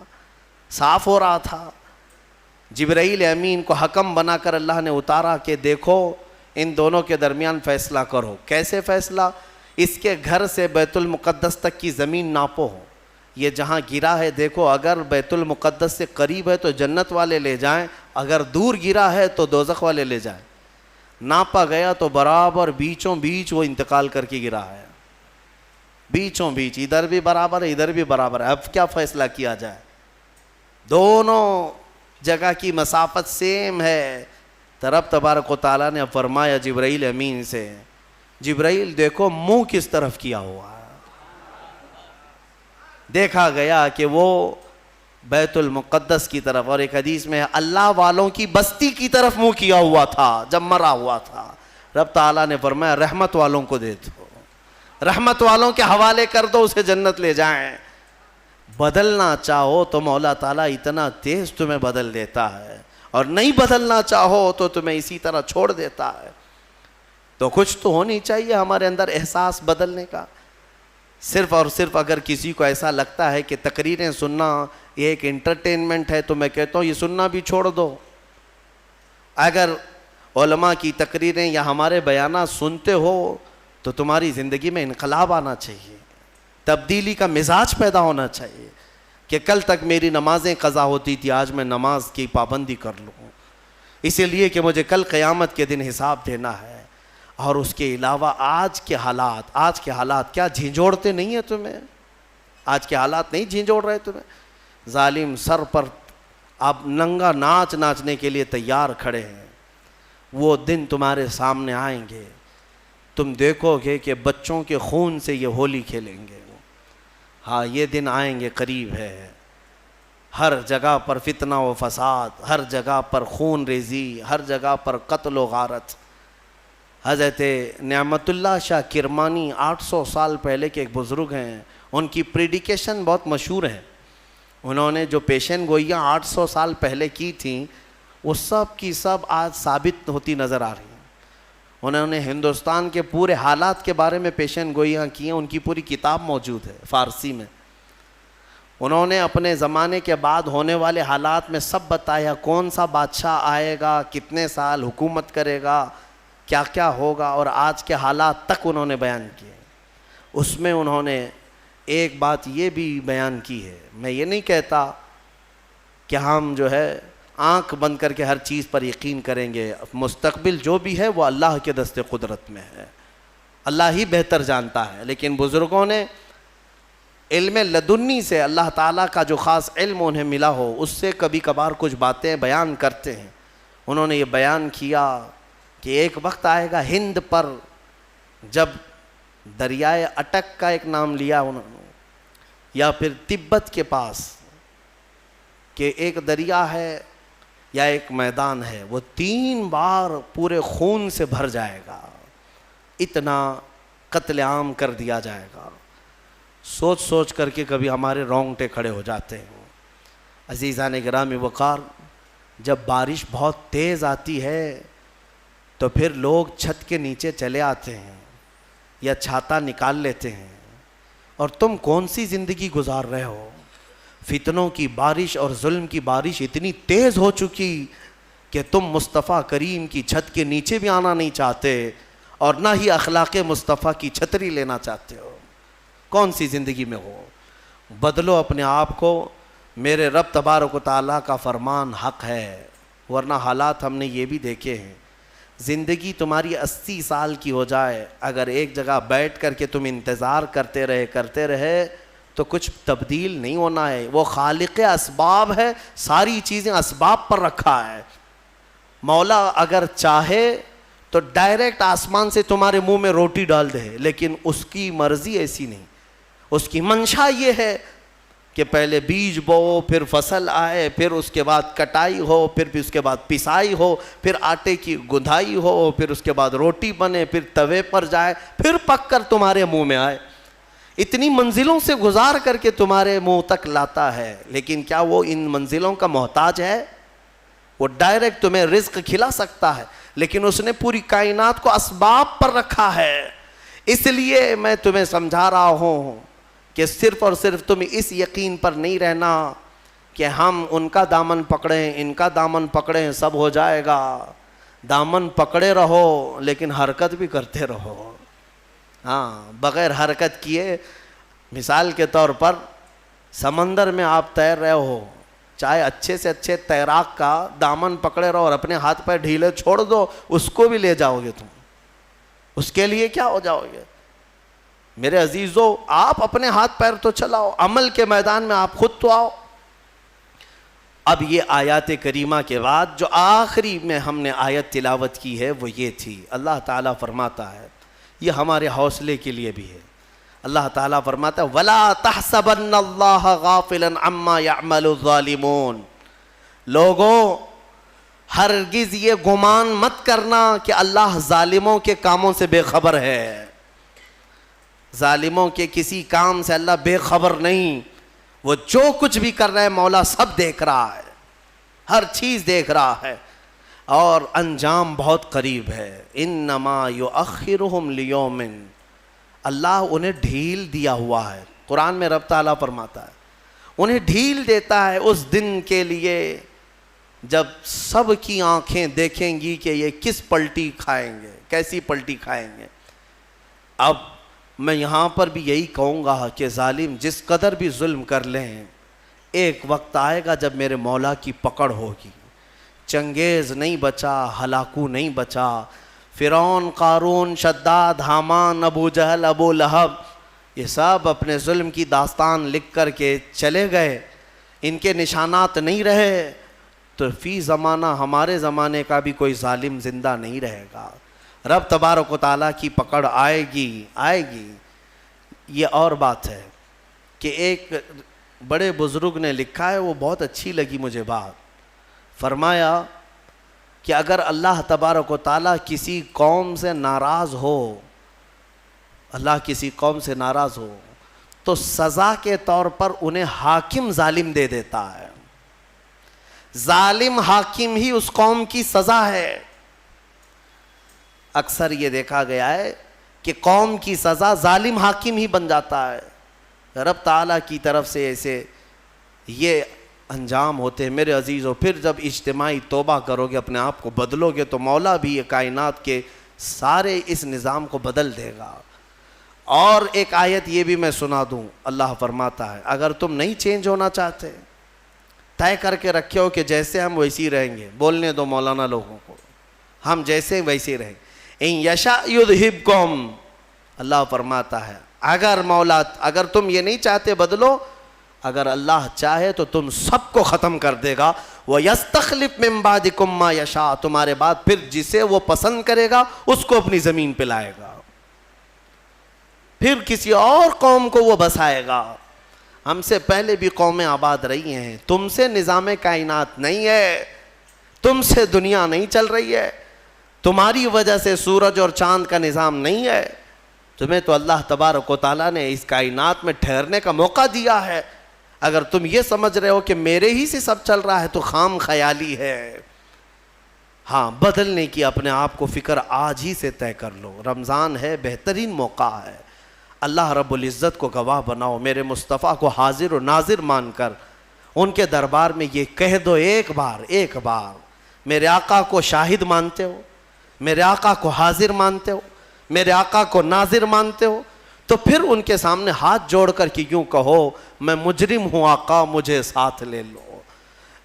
صاف ہو رہا تھا. جبرائیل امین کو حکم بنا کر اللہ نے اتارا کہ دیکھو ان دونوں کے درمیان فیصلہ کرو. کیسے فیصلہ؟ اس کے گھر سے بیت المقدس تک کی زمین ناپو, یہ جہاں گرا ہے دیکھو, اگر بیت المقدس سے قریب ہے تو جنت والے لے جائیں, اگر دور گرا ہے تو دوزخ والے لے جائیں. ناپا گیا تو برابر بیچوں بیچ وہ انتقال کر کے گرا ہے, بیچوں بیچ, ادھر بھی برابر ہے ادھر بھی برابر ہے. اب کیا فیصلہ کیا جائے؟ دونوں جگہ کی مسافت سیم ہے. رب تبارک و تعالیٰ نے فرمایا جبرائیل امین سے, جبرائیل دیکھو منہ کس طرف کیا ہوا ہے. دیکھا گیا کہ وہ بیت المقدس کی طرف, اور ایک حدیث میں اللہ والوں کی بستی کی طرف منہ کیا ہوا تھا جب مرا ہوا تھا. رب تعالیٰ نے فرمایا رحمت والوں کو دے دو, رحمت والوں کے حوالے کر دو, اسے جنت لے جائیں. بدلنا چاہو تو مولا تعالیٰ اتنا تیز تمہیں بدل دیتا ہے, اور نہیں بدلنا چاہو تو تمہیں اسی طرح چھوڑ دیتا ہے. تو کچھ تو ہونی چاہیے ہمارے اندر احساس بدلنے کا. صرف اور صرف اگر کسی کو ایسا لگتا ہے کہ تقریریں سننا یہ ایک انٹرٹینمنٹ ہے, تو میں کہتا ہوں یہ سننا بھی چھوڑ دو. اگر علماء کی تقریریں یا ہمارے بیانات سنتے ہو تو تمہاری زندگی میں انقلاب آنا چاہیے, تبدیلی کا مزاج پیدا ہونا چاہیے کہ کل تک میری نمازیں قضا ہوتی تھی, آج میں نماز کی پابندی کر لوں, اسی لیے کہ مجھے کل قیامت کے دن حساب دینا ہے. اور اس کے علاوہ آج کے حالات کیا جھنجھوڑتے نہیں ہیں تمہیں؟ آج کے حالات نہیں جھنجھوڑ رہے تمہیں؟ ظالم سر پر اب ننگا ناچنے کے لیے تیار کھڑے ہیں. وہ دن تمہارے سامنے آئیں گے, تم دیکھو گے کہ بچوں کے خون سے یہ ہولی کھیلیں گے. ہاں یہ دن آئیں گے, قریب ہے. ہر جگہ پر فتنہ و فساد, ہر جگہ پر خون ریزی, ہر جگہ پر قتل و غارت. حضرت نعمت اللہ شاہ کرمانی 800 سال پہلے کے ایک بزرگ ہیں, ان کی پریڈیکیشن بہت مشہور ہے. انہوں نے جو پیشن گوئیاں 800 سال پہلے کی تھیں وہ سب کی سب آج ثابت ہوتی نظر آ رہی ہیں. انہوں نے ہندوستان کے پورے حالات کے بارے میں پیشن گوئیاں کی ہیں, ان کی پوری کتاب موجود ہے فارسی میں. انہوں نے اپنے زمانے کے بعد ہونے والے حالات میں سب بتایا, کون سا بادشاہ آئے گا, کتنے سال حکومت کرے گا, کیا کیا ہوگا, اور آج کے حالات تک انہوں نے بیان کیے. اس میں انہوں نے ایک بات یہ بھی بیان کی ہے, میں یہ نہیں کہتا کہ ہم جو ہے آنکھ بند کر کے ہر چیز پر یقین کریں گے, مستقبل جو بھی ہے وہ اللہ کے دست قدرت میں ہے, اللہ ہی بہتر جانتا ہے. لیکن بزرگوں نے علم لدنی سے, اللہ تعالیٰ کا جو خاص علم انہیں ملا ہو, اس سے کبھی کبھار کچھ باتیں بیان کرتے ہیں. انہوں نے یہ بیان کیا کہ ایک وقت آئے گا ہند پر, جب دریائے اٹک کا ایک نام لیا انہوں نے, یا پھر تبت کے پاس کہ ایک دریا ہے یا ایک میدان ہے, وہ 3 بار پورے خون سے بھر جائے گا, اتنا قتل عام کر دیا جائے گا. سوچ سوچ کر کے کبھی ہمارے رونگٹے کھڑے ہو جاتے ہیں. عزیزان گرامی وقار, جب بارش بہت تیز آتی ہے تو پھر لوگ چھت کے نیچے چلے آتے ہیں, یا چھاتا نکال لیتے ہیں، اور تم کون سی زندگی گزار رہے ہو؟ فتنوں کی بارش اور ظلم کی بارش اتنی تیز ہو چکی کہ تم مصطفیٰ کریم کی چھت کے نیچے بھی آنا نہیں چاہتے، اور نہ ہی اخلاق مصطفیٰ کی چھتری لینا چاہتے ہو۔ کون سی زندگی میں ہو؟ بدلو اپنے آپ کو، میرے رب تبارک و تعالیٰ کا فرمان حق ہے، ورنہ حالات ہم نے یہ بھی دیکھے ہیں۔ زندگی تمہاری 80 سال کی ہو جائے، اگر ایک جگہ بیٹھ کر کے تم انتظار کرتے رہے تو کچھ تبدیل نہیں ہونا ہے۔ وہ خالق اسباب ہے، ساری چیزیں اسباب پر رکھا ہے۔ مولا اگر چاہے تو ڈائریکٹ آسمان سے تمہارے منہ میں روٹی ڈال دے، لیکن اس کی مرضی ایسی نہیں۔ اس کی منشا یہ ہے کہ پہلے بیج بو، پھر فصل آئے، پھر اس کے بعد کٹائی ہو، پھر اس کے بعد پسائی ہو، پھر آٹے کی گندھائی ہو، پھر اس کے بعد روٹی بنے، پھر توے پر جائے، پھر پک کر تمہارے منہ میں آئے۔ اتنی منزلوں سے گزار کر کے تمہارے منہ تک لاتا ہے، لیکن کیا وہ ان منزلوں کا محتاج ہے؟ وہ ڈائریکٹ تمہیں رزق کھلا سکتا ہے، لیکن اس نے پوری کائنات کو اسباب پر رکھا ہے۔ اس لیے میں تمہیں سمجھا رہا ہوں کہ صرف اور صرف تم اس یقین پر نہیں رہنا کہ ہم ان کا دامن پکڑیں، ان کا دامن پکڑیں، سب ہو جائے گا۔ دامن پکڑے رہو لیکن حرکت بھی کرتے رہو۔ ہاں، بغیر حرکت کیے، مثال کے طور پر سمندر میں آپ تیر رہے ہو، چاہے اچھے سے اچھے تیراک کا دامن پکڑے رہو اور اپنے ہاتھ پیر ڈھیلے چھوڑ دو، اس کو بھی لے جاؤ گے تم، اس کے لیے کیا ہو جاؤ گے؟ میرے عزیزو، آپ اپنے ہاتھ پیر تو چلاؤ، عمل کے میدان میں آپ خود تو آؤ۔ اب یہ آیات کریمہ کے بعد جو آخری میں ہم نے آیت تلاوت کی ہے وہ یہ تھی۔ اللہ تعالیٰ فرماتا ہے، یہ ہمارے حوصلے کے لیے بھی ہے۔ اللہ تعالیٰ فرماتا ہے وَلَا تَحْسَبَنَّ اللَّهَ غَافِلًا عَمَّا يَعْمَلُ الظَّالِمُونَ، لوگوں ہرگز یہ گمان مت کرنا کہ اللہ ظالموں کے کاموں سے بے خبر ہے۔ ظالموں کے کسی کام سے اللہ بے خبر نہیں، وہ جو کچھ بھی کر رہے ہیں مولا سب دیکھ رہا ہے، ہر چیز دیکھ رہا ہے، اور انجام بہت قریب ہے۔ انما یؤخرہم لیوم، اللہ انہیں ڈھیل دیا ہوا ہے۔ قرآن میں رب تعالیٰ فرماتا ہے انہیں ڈھیل دیتا ہے اس دن کے لیے جب سب کی آنکھیں دیکھیں گی کہ یہ کس پلٹی کھائیں گے، کیسی پلٹی کھائیں گے۔ اب میں یہاں پر بھی یہی کہوں گا کہ ظالم جس قدر بھی ظلم کر لیں، ایک وقت آئے گا جب میرے مولا کی پکڑ ہوگی۔ چنگیز نہیں بچا، ہلاکو نہیں بچا، فرعون، قارون، شداد، حامان، ابو جہل، ابو لہب، یہ سب اپنے ظلم کی داستان لکھ کر کے چلے گئے، ان کے نشانات نہیں رہے، تو فی زمانہ ہمارے زمانے کا بھی کوئی ظالم زندہ نہیں رہے گا۔ رب تبارک و تعالیٰ کی پکڑ آئے گی، آئے گی۔ یہ اور بات ہے کہ ایک بڑے بزرگ نے لکھا ہے، وہ بہت اچھی لگی مجھے بات، فرمایا کہ اگر اللہ تبارک و تعالیٰ کسی قوم سے ناراض ہو، اللہ کسی قوم سے ناراض ہو تو سزا کے طور پر انہیں حاکم ظالم دے دیتا ہے۔ ظالم حاکم ہی اس قوم کی سزا ہے۔ اکثر یہ دیکھا گیا ہے کہ قوم کی سزا ظالم حاکم ہی بن جاتا ہے۔ رب تعالیٰ کی طرف سے ایسے یہ انجام ہوتے ہیں۔ میرے عزیزو، پھر جب اجتماعی توبہ کرو گے، اپنے آپ کو بدلو گے، تو مولا بھی یہ کائنات کے سارے اس نظام کو بدل دے گا۔ اور ایک آیت یہ بھی میں سنا دوں، اللہ فرماتا ہے اگر تم نہیں چینج ہونا چاہتے، طے کر کے رکھے ہو کہ جیسے ہم ویسے ہی رہیں گے، بولنے دو مولانا لوگوں کو، ہم جیسے ویسے ہی رہیں گے۔ ان یشاء یذھبکم، اللہ فرماتا ہے اگر تم یہ نہیں چاہتے بدلو، اگر اللہ چاہے تو تم سب کو ختم کر دے گا۔ وَيَسْتَخْلِفْ مِن بَعْدِكُم مَّا يَشَاءُ، تمہارے بعد پھر جسے وہ پسند کرے گا اس کو اپنی زمین پہ لائے گا، پھر کسی اور قوم کو وہ بسائے گا۔ ہم سے پہلے بھی قومیں آباد رہی ہیں، تم سے نظام کائنات نہیں ہے، تم سے دنیا نہیں چل رہی ہے، تمہاری وجہ سے سورج اور چاند کا نظام نہیں ہے، تمہیں تو اللہ تبارک و تعالیٰ نے اس کائنات میں ٹھہرنے کا موقع دیا ہے۔ اگر تم یہ سمجھ رہے ہو کہ میرے ہی سے سب چل رہا ہے تو خام خیالی ہے۔ ہاں بدلنے کی اپنے آپ کو فکر آج ہی سے طے کر لو. رمضان ہے، بہترین موقع ہے. اللہ رب العزت کو گواہ بناؤ، میرے مصطفیٰ کو حاضر و ناظر مان کر ان کے دربار میں یہ کہہ دو ایک بار میرے آقا کو شاہد مانتے ہو، میرے آقا کو حاضر مانتے ہو، میرے آقا کو ناظر مانتے ہو، تو پھر ان کے سامنے ہاتھ جوڑ کر کے یوں کہو میں مجرم ہوں آقا مجھے ساتھ لے لو،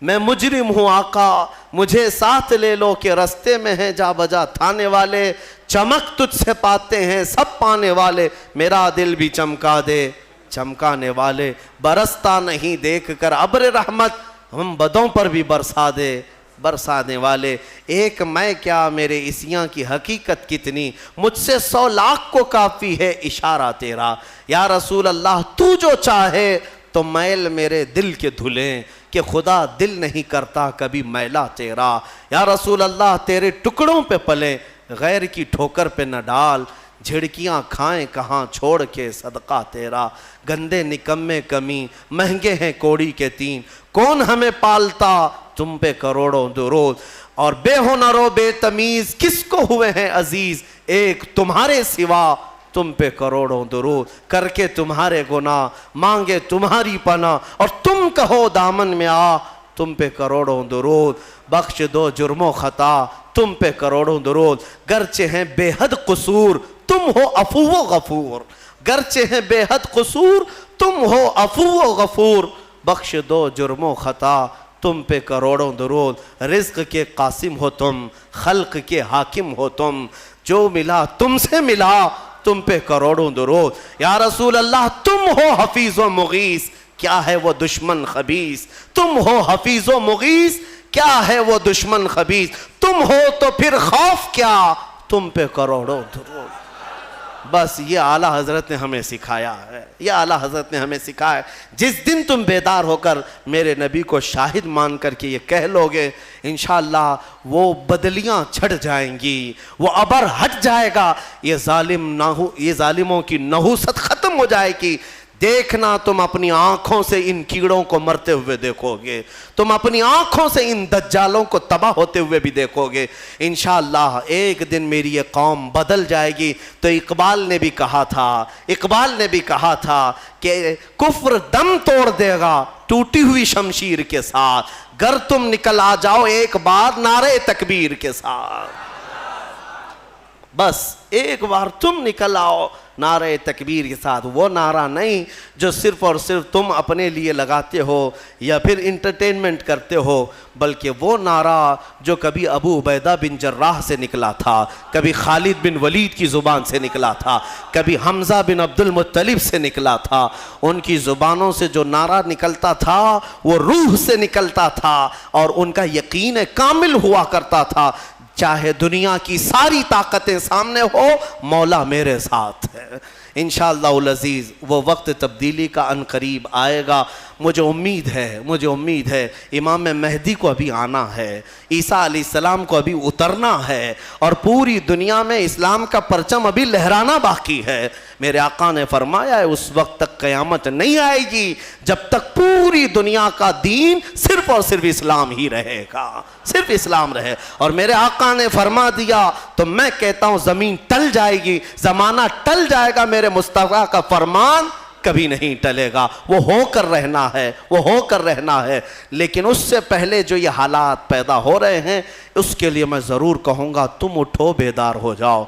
میں مجرم ہوں آقا مجھے ساتھ لے لو، کہ رستے میں ہیں جا بجا تھانے والے، چمک تجھ سے پاتے ہیں سب پانے والے، میرا دل بھی چمکا دے چمکانے والے، برستا نہیں دیکھ کر ابر رحمت، ہم بدوں پر بھی برسا دے برسانے والے. ایک میں کیا میرے عصیاں کی حقیقت کتنی، مجھ سے 100 لاکھ کو کافی ہے اشارہ تیرا. یا رسول اللہ تو جو چاہے تو میل میرے دل کے دھلیں، کہ خدا دل نہیں کرتا کبھی میلا تیرا. یا رسول اللہ تیرے ٹکڑوں پہ پلیں غیر کی ٹھوکر پہ نہ ڈال، جھڑکیاں کھائیں کہاں چھوڑ کے صدقہ تیرا. گندے نکمے کمی مہنگے ہیں کوڑی کے 3، کون ہمیں پالتا تم پہ کروڑوں درود. اور بے ہنر و بے تمیز کس کو ہوئے ہیں عزیز، ایک تمہارے سوا تم پہ کروڑوں درود. کر کے تمہارے گناہ مانگے تمہاری پناہ، اور تم کہو دامن میں آ تم پہ کروڑوں درود. بخش دو جرم و خطا تم پہ کروڑوں درود. گرچہ ہیں بے حد قصور تم ہو عفو و غفور، گرچہ ہیں بے حد قصور تم ہو عفو و غفور. بخش دو جرم و خطا تم پہ کروڑوں درود. رزق کے قاسم ہو تم، خلق کے حاکم ہو تم، جو ملا تم سے ملا تم پہ کروڑوں درود. یا رسول اللہ تم ہو حفیظ و مغیث، کیا ہے وہ دشمن خبیث. تم ہو حفیظ و مغیث، کیا ہے وہ دشمن خبیث. تم ہو تو پھر خوف کیا تم پہ کروڑوں درود. بس یہ اعلیٰ حضرت نے ہمیں سکھایا ہے، یہ اعلیٰ حضرت نے ہمیں سکھایا ہے. جس دن تم بیدار ہو کر میرے نبی کو شاہد مان کر کے یہ کہہ لوگے، انشاءاللہ وہ بدلیاں چھٹ جائیں گی، وہ ابر ہٹ جائے گا، یہ ظالموں کی نحوست ختم ہو جائے گی. دیکھنا تم اپنی آنکھوں سے ان کیڑوں کو مرتے ہوئے دیکھو گے، تم اپنی آنکھوں سے ان دجالوں کو تباہ ہوتے ہوئے بھی دیکھو گے. انشاءاللہ ایک دن میری یہ قوم بدل جائے گی. تو اقبال نے بھی کہا تھا کہ کفر دم توڑ دے گا ٹوٹی ہوئی شمشیر کے ساتھ، گر تم نکل آ جاؤ ایک بار نعرے تکبیر کے ساتھ. بس ایک بار تم نکل آؤ نعرہ تکبیر کے ساتھ. وہ نعرہ نہیں جو صرف اور صرف تم اپنے لیے لگاتے ہو یا پھر انٹرٹینمنٹ کرتے ہو، بلکہ وہ نعرہ جو کبھی ابو عبیدہ بن جراح سے نکلا تھا، کبھی خالد بن ولید کی زبان سے نکلا تھا، کبھی حمزہ بن عبد المطلب سے نکلا تھا. ان کی زبانوں سے جو نعرہ نکلتا تھا وہ روح سے نکلتا تھا، اور ان کا یقین کامل ہوا کرتا تھا، چاہے دنیا کی ساری طاقتیں سامنے ہو مولا میرے ساتھ ہے. انشاءاللہ العزیز وہ وقت تبدیلی کا ان قریب آئے گا. مجھے امید ہے امام مہدی کو ابھی آنا ہے، عیسیٰ علیہ السلام کو ابھی اترنا ہے، اور پوری دنیا میں اسلام کا پرچم ابھی لہرانا باقی ہے. میرے آقا نے فرمایا ہے اس وقت تک قیامت نہیں آئے گی جب تک پوری دنیا کا دین صرف اور صرف اسلام ہی رہے گا، صرف اسلام رہے. اور میرے آقا نے فرما دیا تو میں کہتا ہوں زمین ٹل جائے گی، زمانہ ٹل جائے گا، میرے مصطفیٰ کا فرمان کبھی نہیں ٹلے گا. وہ ہو کر رہنا ہے. لیکن اس سے پہلے جو یہ حالات پیدا ہو رہے ہیں اس کے لیے میں ضرور کہوں گا تم اٹھو، بیدار ہو جاؤ.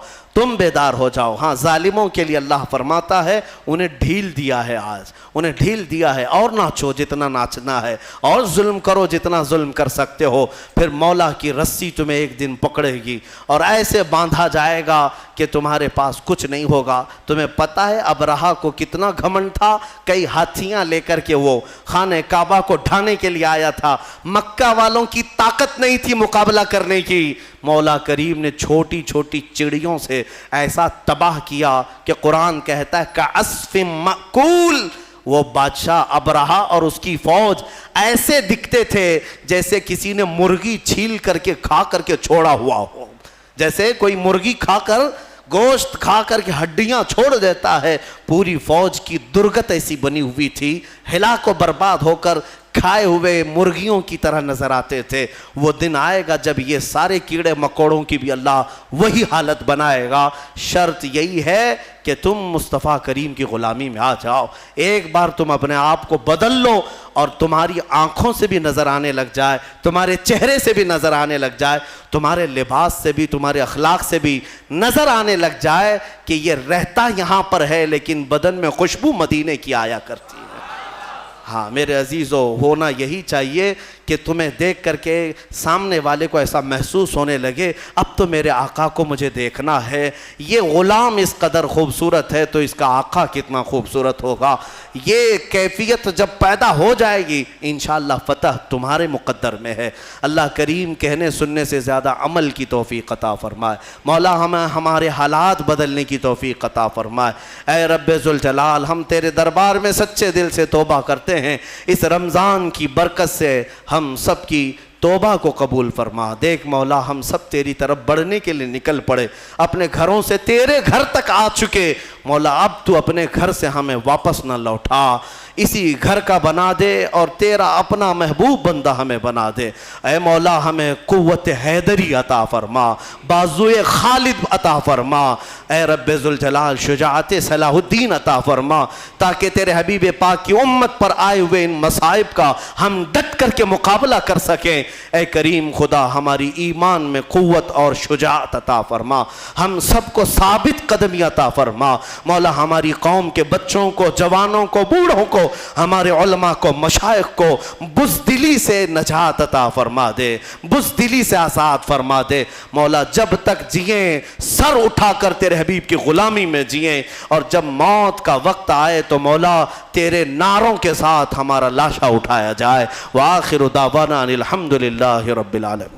ہاں ظالموں کے لیے اللہ فرماتا ہے انہیں ڈھیل دیا ہے، آج انہیں ڈھیل دیا ہے، اور ناچو جتنا ناچنا ہے، اور ظلم کرو جتنا ظلم کر سکتے ہو. پھر مولا کی رسی تمہیں ایک دن پکڑے گی اور ایسے باندھا جائے گا کہ تمہارے پاس کچھ نہیں ہوگا. تمہیں پتہ ہے ابرہا کو کتنا گھمنڈ تھا، کئی ہاتھیاں لے کر کے وہ خانہ کعبہ کو ڈھانے کے لیے آیا تھا. مکہ والوں کی طاقت نہیں تھی مقابلہ کرنے کی. مولا کریم نے چھوٹی چھوٹی چڑیوں سے ایسا تباہ کیا کہ قرآن کہتا ہے کعصف مأکول. وہ بادشاہ ابرہا اور اس کی فوج ایسے دکھتے تھے جیسے کسی نے مرغی چھیل کر کے کھا کر کے چھوڑا ہوا ہو. جیسے کوئی مرغی کھا کر گوشت کھا کر کے ہڈیاں چھوڑ دیتا ہے. پوری فوج کی درگت ایسی بنی ہوئی تھی، ہلاک و برباد ہو کر کھائے ہوئے مرغیوں کی طرح نظر آتے تھے۔ وہ دن آئے گا جب یہ سارے کیڑے مکوڑوں کی بھی اللہ وہی حالت بنائے گا۔ شرط یہی ہے کہ تم مصطفیٰ کریم کی غلامی میں آ جاؤ۔ ایک بار تم اپنے آپ کو بدل لو اور تمہاری آنکھوں سے بھی نظر آنے لگ جائے، تمہارے چہرے سے بھی نظر آنے لگ جائے، تمہارے لباس سے بھی، تمہارے اخلاق سے بھی نظر آنے لگ جائے کہ یہ رہتا یہاں پر ہے لیکن بدن میں خوشبو مدینے کی آیا کرتی ہے۔ ہاں میرے عزیزو، ہونا یہی چاہیے کہ تمہیں دیکھ کر کے سامنے والے کو ایسا محسوس ہونے لگے اب تو میرے آقا کو مجھے دیکھنا ہے۔ یہ غلام اس قدر خوبصورت ہے تو اس کا آقا کتنا خوبصورت ہوگا۔ یہ کیفیت جب پیدا ہو جائے گی انشاءاللہ فتح تمہارے مقدر میں ہے۔ اللہ کریم کہنے سننے سے زیادہ عمل کی توفیق عطا فرمائے۔ مولا ہمیں ہمارے حالات بدلنے کی توفیق عطا فرمائے۔ اے رب ذوالجلال، ہم تیرے دربار میں سچے دل سے توبہ کرتے ہیں، اس رمضان کی برکت سے ہم سب کی توبہ کو قبول فرما۔ دیکھ مولا، ہم سب تیری طرف بڑھنے کے لیے نکل پڑے، اپنے گھروں سے تیرے گھر تک آ چکے۔ مولا اب تو اپنے گھر سے ہمیں واپس نہ لوٹا، اسی گھر کا بنا دے اور تیرا اپنا محبوب بندہ ہمیں بنا دے۔ اے مولا ہمیں قوت حیدری عطا فرما، بازوئے خالد عطا فرما۔ اے رب ذوالجلال شجاعت صلاح الدین عطا فرما، تاکہ تیرے حبیب پاک کی امت پر آئے ہوئے ان مصائب کا ہم ڈٹ کر کے مقابلہ کر سکیں۔ اے کریم خدا ہماری ایمان میں قوت اور شجاعت عطا فرما، ہم سب کو ثابت قدمی عطا فرما۔ مولا ہماری قوم کے بچوں کو، جوانوں کو، بوڑھوں کو، ہمارے علماء کو، مشائخ کو بزدلی سے نجات عطا فرما دے، بزدلی سے آزاد فرما دے۔ مولا جب تک جئیں سر اٹھا کر تیرے حبیب کی غلامی میں جئیں، اور جب موت کا وقت آئے تو مولا تیرے نعروں کے ساتھ ہمارا لاشا اٹھایا جائے۔ وآخر دعوانا الحمدللہ رب العالمین۔